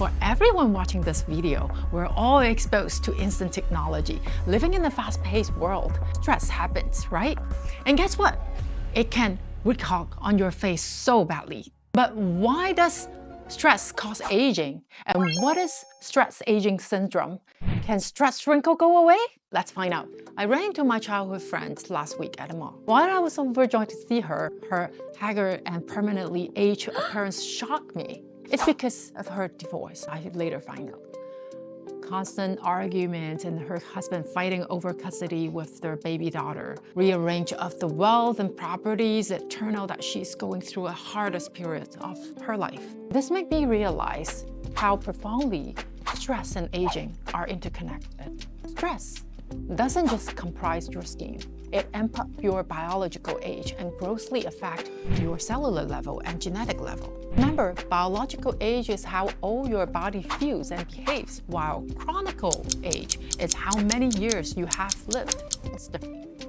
For everyone watching this video, we're all exposed to instant technology. Living in a fast-paced world, stress happens, right? And guess what? It can wreak havoc on your face so badly. But why does stress cause aging? And what is stress aging syndrome? Can stress wrinkle go away? Let's find out. I ran into my childhood friend last week at a mall. While I was overjoyed to see her, her haggard and permanently aged appearance shocked me. It's because of her divorce, I later find out. Constant arguments and her husband fighting over custody with their baby daughter. Rearrange of the wealth and properties. It turned out that she's going through a hardest period of her life. This made me realize how profoundly stress and aging are interconnected. Stress doesn't just comprise your skin. It impacts your biological age and grossly affects your cellular level and genetic level. Remember, biological age is how old your body feels and behaves, while chronic age is how many years you have lived. It's different.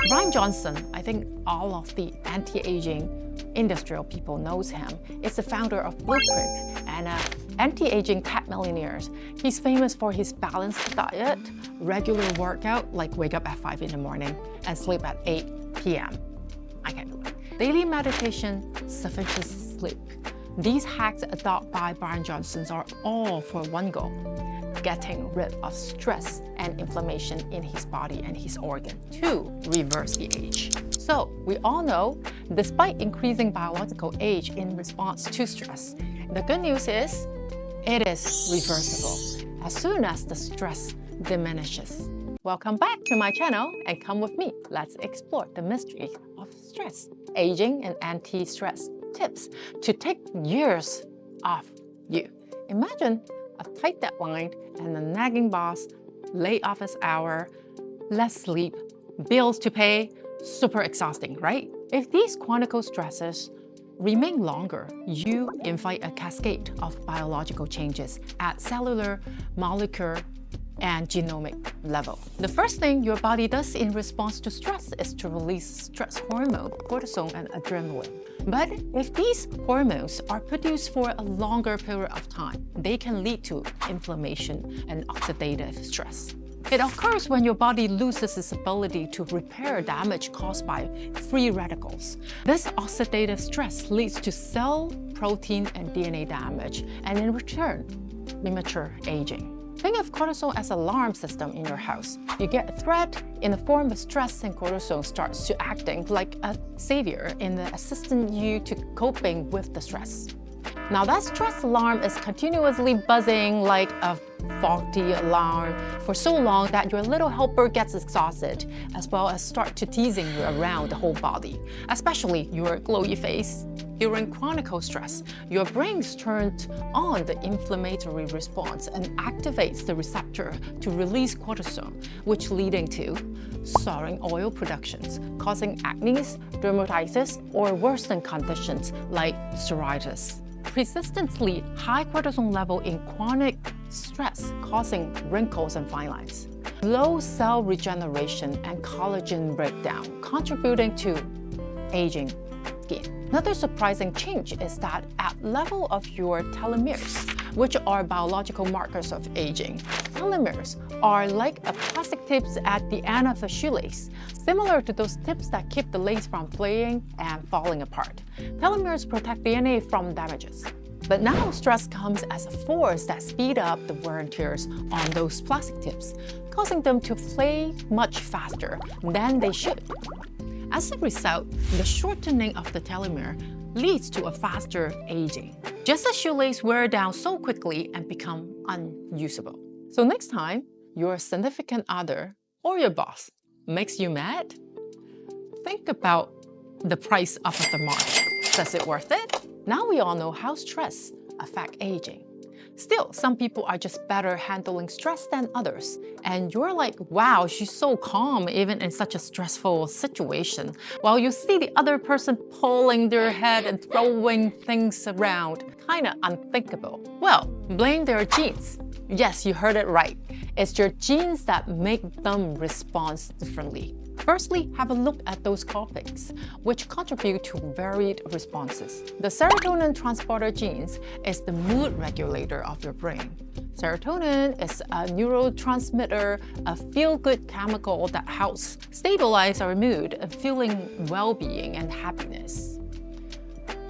Bryan Johnson, I think all of the anti-aging industrial people knows him, is the founder of Blueprint and anti-aging tech millionaires. He's famous for his balanced diet, regular workout, like wake up at 5 in the morning and sleep at 8 p.m. I can't do it. Daily meditation, sufficient sleep. These hacks adopted by Bryan Johnson are all for one goal: getting rid of stress and inflammation in his body and his organ to reverse the age. So we all know, despite increasing biological age in response to stress, the good news is it is reversible as soon as the stress diminishes. Welcome back to my channel and come with me. Let's explore the mystery of stress, aging, and anti-stress tips to take years off you. Imagine a tight deadline and a nagging boss, late office hour, less sleep, bills to pay, super exhausting, right? If these chronic stresses remain longer, you invite a cascade of biological changes at cellular, molecular, and genomic level. The first thing your body does in response to stress is to release stress hormone, cortisol, and adrenaline. But if these hormones are produced for a longer period of time, they can lead to inflammation and oxidative stress. It occurs when your body loses its ability to repair damage caused by free radicals. This oxidative stress leads to cell, protein, and DNA damage, and in return, premature aging. Think of cortisol as an alarm system in your house. You get a threat in the form of stress, and cortisol starts to acting like a savior in assisting you to coping with the stress. Now that stress alarm is continuously buzzing like a faulty alarm for so long that your little helper gets exhausted, as well as start to teasing you around the whole body, especially your glowy face. During chronic stress, your brain turns on the inflammatory response and activates the receptor to release cortisol, which leading to soaring oil productions, causing acne, dermatitis, or worsened conditions like psoriasis. Persistently high cortisol level in chronic stress causing wrinkles and fine lines. Low cell regeneration and collagen breakdown contributing to aging skin. Another surprising change is that at level of your telomeres, which are biological markers of aging. Telomeres are like a plastic tips at the end of a shoelace, similar to those tips that keep the lace from flaying and falling apart. Telomeres protect DNA from damages. But now stress comes as a force that speeds up the wear and tears on those plastic tips, causing them to flay much faster than they should. As a result, the shortening of the telomere leads to a faster aging. Just as shoelaces wear down so quickly and become unusable. So next time your significant other or your boss makes you mad, think about the price of the mark. Does it worth it? Now we all know how stress affects aging. Still, some people are just better handling stress than others. And you're like, wow, she's so calm even in such a stressful situation. While you see the other person pulling their head and throwing things around, kind of unthinkable. Well, blame their genes. Yes, you heard it right. It's your genes that make them respond differently. Firstly, have a look at those topics, which contribute to varied responses. The serotonin transporter genes is the mood regulator of your brain. Serotonin is a neurotransmitter, a feel-good chemical that helps stabilize our mood and feeling well-being and happiness.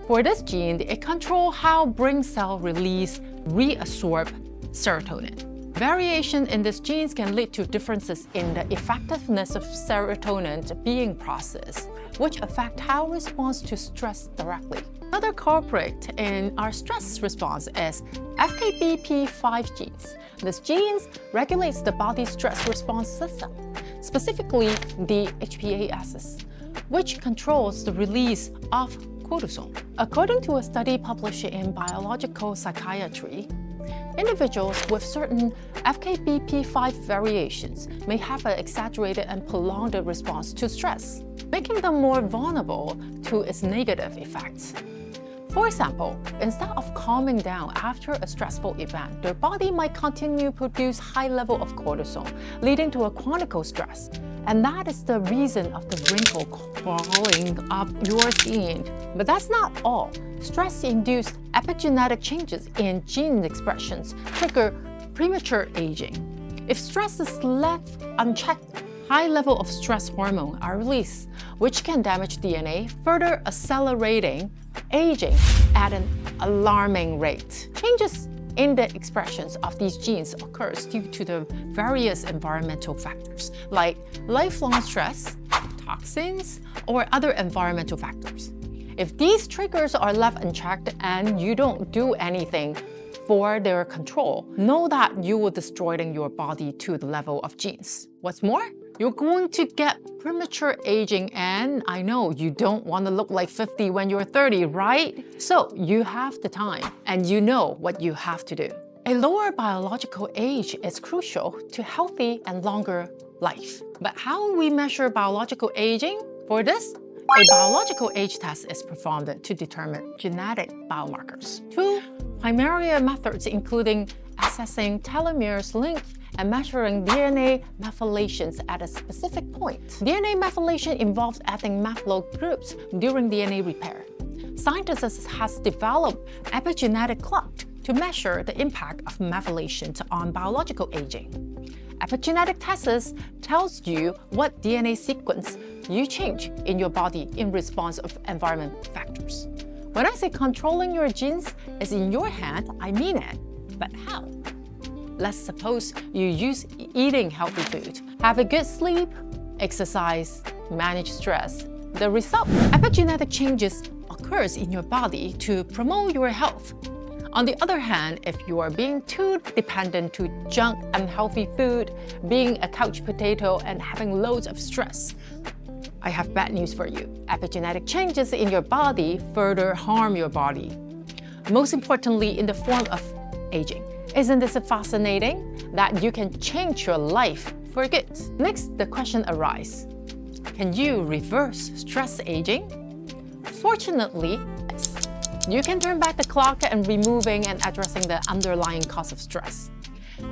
For this gene, it controls how brain cells release reabsorb serotonin. Variation in these genes can lead to differences in the effectiveness of serotonin being processed, which affect how we respond to stress directly. Another culprit in our stress response is FKBP5 genes. This gene regulates the body's stress response system, specifically the HPA-axis, which controls the release of cortisol. According to a study published in Biological Psychiatry, individuals with certain FKBP5 variations may have an exaggerated and prolonged response to stress, making them more vulnerable to its negative effects. For example, instead of calming down after a stressful event, their body might continue to produce high level of cortisol, leading to a chronic stress. And that is the reason of the wrinkle crawling up your skin. But that's not all. Stress-induced epigenetic changes in gene expressions trigger premature aging. If stress is left unchecked, high levels of stress hormone are released, which can damage DNA, further accelerating aging at an alarming rate. Changes in the expressions of these genes occurs due to the various environmental factors, like lifelong stress, toxins, or other environmental factors. If these triggers are left unchecked and you don't do anything for their control, know that you will destroy your body to the level of genes. What's more, you're going to get premature aging, and I know you don't want to look like 50 when you're 30, right? So you have the time and you know what you have to do. A lower biological age is crucial to healthy and longer life. But how we measure biological aging? For this, a biological age test is performed to determine genetic biomarkers. Two primary methods including assessing telomeres length and measuring DNA methylations at a specific point. DNA methylation involves adding methyl groups during DNA repair. Scientists have developed epigenetic clock to measure the impact of methylation on biological aging. Epigenetic tests tells you what DNA sequence you change in your body in response of environment factors. When I say controlling your genes is in your hand, I mean it. But how? Let's suppose you use eating healthy food, have a good sleep, exercise, manage stress. The result, epigenetic changes occurs in your body to promote your health. On the other hand, if you are being too dependent to junk, unhealthy food, being a couch potato, and having loads of stress, I have bad news for you. Epigenetic changes in your body further harm your body. Most importantly, in the form of aging. Isn't this fascinating that you can change your life for good? Next, the question arises. Can you reverse stress aging? Fortunately, yes. You can turn back the clock and removing and addressing the underlying cause of stress.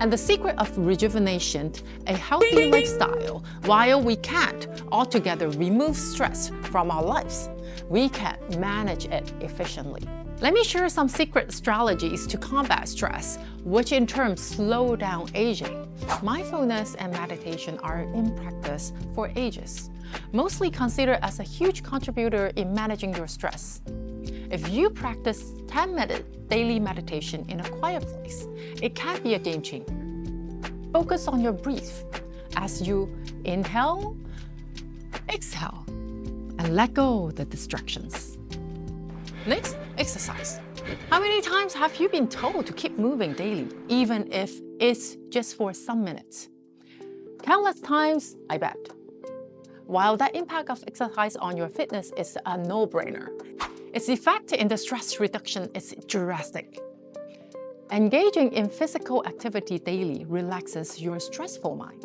And the secret of rejuvenation, a healthy lifestyle, while we can't altogether remove stress from our lives, we can manage it efficiently. Let me share some secret strategies to combat stress, which in turn slow down aging. Mindfulness and meditation are in practice for ages, mostly considered as a huge contributor in managing your stress. If you practice 10-minute daily meditation in a quiet place, it can be a game changer. Focus on your breath as you inhale, exhale, and let go of the distractions. Next, exercise. How many times have you been told to keep moving daily, even if it's just for some minutes? Countless times, I bet. While the impact of exercise on your fitness is a no-brainer, its effect in the stress reduction is drastic. Engaging in physical activity daily relaxes your stressful mind.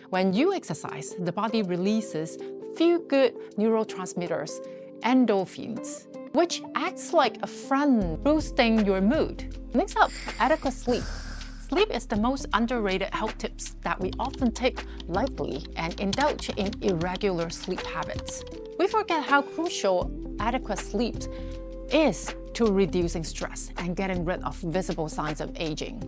When you exercise, the body releases feel-good neurotransmitters, endorphins, which acts like a friend boosting your mood. Next up, adequate sleep. Sleep is the most underrated health tips that we often take lightly and indulge in irregular sleep habits. We forget how crucial adequate sleep is to reducing stress and getting rid of visible signs of aging.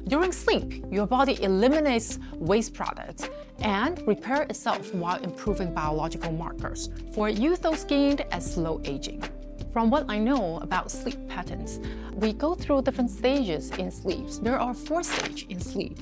During sleep, your body eliminates waste products and repair itself while improving biological markers for youthful skin and slow aging. From what I know about sleep patterns, we go through different stages in sleep. There are 4 stages in sleep.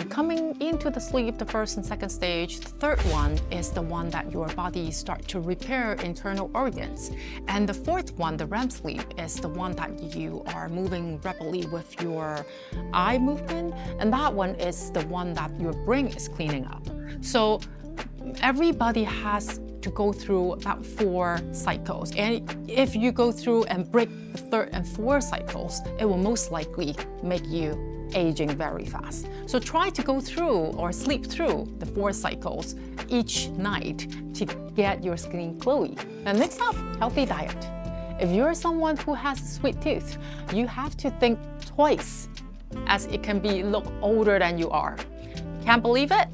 Coming into the sleep, the first and second stage, the third one is the one that your body starts to repair internal organs. And the fourth one, the REM sleep, is the one that you are moving rapidly with your eye movement. And that one is the one that your brain is cleaning up. So everybody has to go through about 4 cycles. And if you go through and break the third and fourth cycles, it will most likely make you aging very fast. So try to go through or sleep through the 4 cycles each night to get your skin glowy. And next up, healthy diet. If you're someone who has a sweet tooth, you have to think twice, as it can be look older than you are. Can't believe it?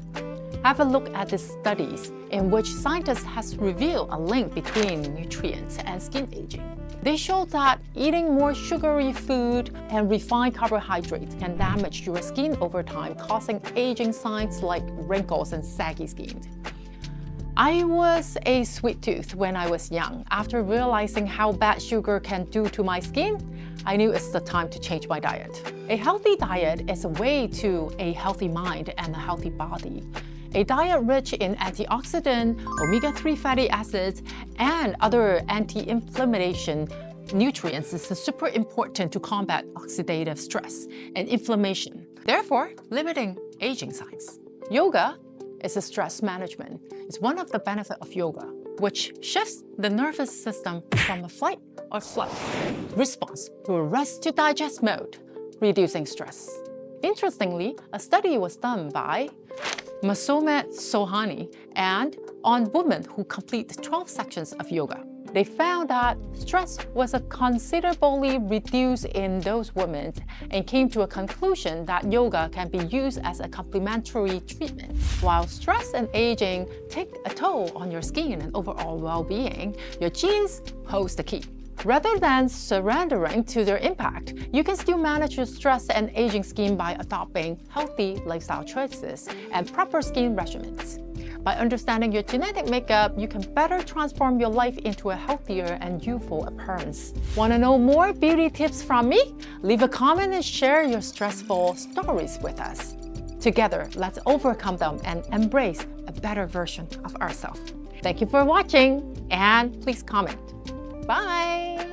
Have a look at the studies in which scientists has revealed a link between nutrients and skin aging. They show that eating more sugary food and refined carbohydrates can damage your skin over time, causing aging signs like wrinkles and saggy skin. I was a sweet tooth when I was young. After realizing how bad sugar can do to my skin, I knew it's the time to change my diet. A healthy diet is a way to a healthy mind and a healthy body. A diet rich in antioxidant, omega-3 fatty acids, and other anti-inflammation nutrients is super important to combat oxidative stress and inflammation, therefore limiting aging signs. Yoga is a stress management. It's one of the benefits of yoga, which shifts the nervous system from a fight or flight response to a rest to digest mode, reducing stress. Interestingly, a study was done by Masomet Sohani and on women who complete 12 sections of yoga. They found that stress was considerably reduced in those women and came to a conclusion that yoga can be used as a complementary treatment. While stress and aging take a toll on your skin and overall well-being, your genes holds the key. Rather than surrendering to their impact, you can still manage your stress and aging skin by adopting healthy lifestyle choices and proper skin regimens. By understanding your genetic makeup, you can better transform your life into a healthier and youthful appearance. Want to know more beauty tips from me? Leave a comment and share your stressful stories with us. Together, let's overcome them and embrace a better version of ourselves. Thank you for watching, and please comment. Bye!